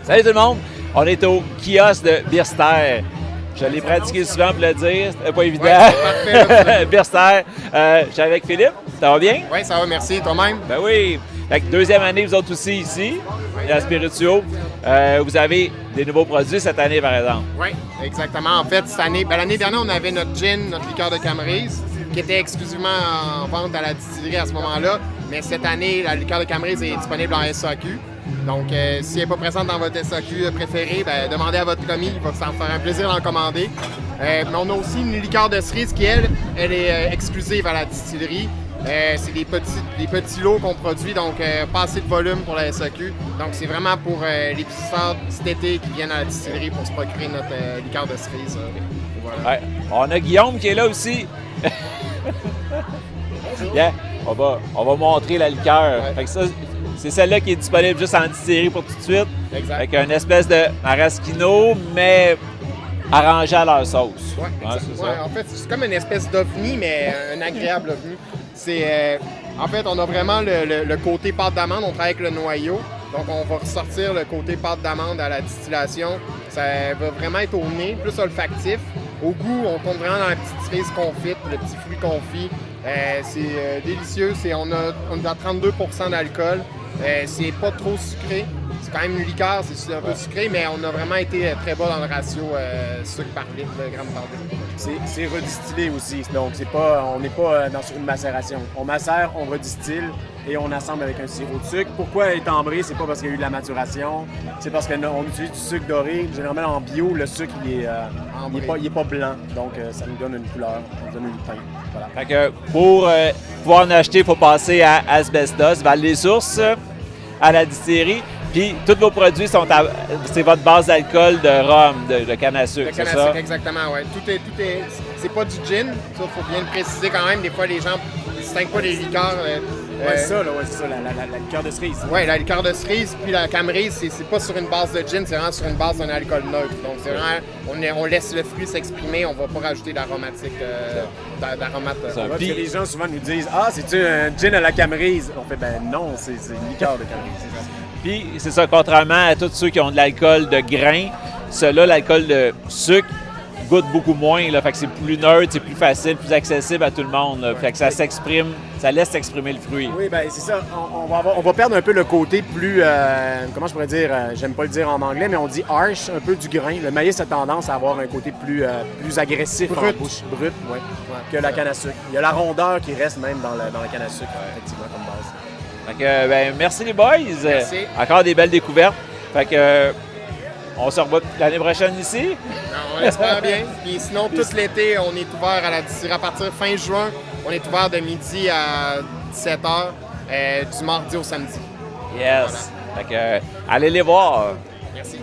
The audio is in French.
Salut tout le monde! On est au kiosque de Birster. Je l'ai pratiqué souvent pour le dire, c'était pas évident. Ouais, parfait. Birster. Je suis avec Philippe, ça va bien? Oui, ça va, merci. Toi-même? Ben oui. Fait que deuxième année, vous autres aussi ici, à Spirituo. Vous avez des nouveaux produits cette année, par exemple. Oui, exactement. En fait, cette année, l'année dernière, on avait notre gin, notre liqueur de Camerise, qui était exclusivement en vente à la distillerie à ce moment-là. Mais cette année, la liqueur de Camerise est disponible en SAQ. Donc, si elle n'est pas présente dans votre SAQ préféré, ben, demandez à votre commis, il va s'en faire un plaisir d'en commander. Mais on a aussi une liqueur de cerise qui, elle est exclusive à la distillerie. C'est des petits lots qu'on produit, donc pas assez de volume pour la SAQ. Donc, c'est vraiment pour les visiteurs cet été qui viennent à la distillerie pour se procurer notre liqueur de cerise. Voilà. Ouais. On a Guillaume qui est là aussi. Yeah. On va montrer la liqueur. Ouais. Fait que ça, c'est celle-là qui est disponible juste en distillerie pour tout de suite. Exact. Avec une espèce de maraschino, mais arrangé à leur sauce. Ouais, c'est ça. ouais, en fait, c'est comme une espèce d'ovni, mais un agréable ovni. En fait, on a vraiment le côté pâte d'amande. On travaille avec le noyau. Donc, on va ressortir le côté pâte d'amande à la distillation. Ça va vraiment être au nez, plus olfactif. Au goût, on compte vraiment dans la petite cerise confite, le petit fruit confit. C'est délicieux. On est à 32 % d'alcool. C'est pas trop sucré. C'est quand même une liqueur, c'est un peu sucré, mais on a vraiment été très bas dans le ratio sucre par litre, gramme par litre. C'est redistillé aussi, donc on n'est pas sur une macération. On macère, on redistille et on assemble avec un sirop de sucre. Pourquoi elle est ambrée? C'est pas parce qu'il y a eu de la maturation, c'est parce qu'on utilise du sucre doré. Généralement en bio, le sucre il est pas blanc, donc ça nous donne une couleur, ça nous donne une teinte. Voilà. Fait que pour pouvoir en acheter, il faut passer à Asbestos, Val-des-Sources, à la distillerie. Puis tous vos produits c'est votre base d'alcool de rhum, de canne à sucre, c'est ça? Exactement, oui. Tout est, c'est pas du gin, ça, faut bien le préciser quand même. Des fois, les gens ne distinguent pas les liqueurs. C'est ça, la liqueur de cerise. Oui, la liqueur de cerise, puis la camerise, c'est pas sur une base de gin, c'est vraiment sur une base d'un alcool neutre. Donc, c'est vraiment, on laisse le fruit s'exprimer, on va pas rajouter d'aromatique, d'aromate. Parce que les gens souvent nous disent « Ah, c'est-tu un gin à la camerise? » On fait « Ben non, c'est une liqueur de camerise. » Puis, c'est ça, contrairement à tous ceux qui ont de l'alcool de grain, ceux-là, l'alcool de sucre, goûte beaucoup moins. Là, fait que c'est plus neutre, c'est plus facile, plus accessible à tout le monde. Là, fait que ça s'exprime, ça laisse s'exprimer le fruit. Oui, bien, c'est ça. On va perdre un peu le côté plus, comment je pourrais dire, j'aime pas le dire en anglais, mais on dit harsh, un peu du grain. Le maïs a tendance à avoir un côté plus agressif en bouche, brut, que la canne à sucre. Il y a la rondeur qui reste même dans la canne à sucre, effectivement, comme base. Fait que, merci les boys. Merci. Encore des belles découvertes. Fait que, on se revoit l'année prochaine ici. On l'espère bien. Puis sinon, tout l'été, on est ouvert à la distillerie. À partir de fin juin, on est ouvert de midi à 17h, du mardi au samedi. Yes. Fait que, allez les voir. Merci.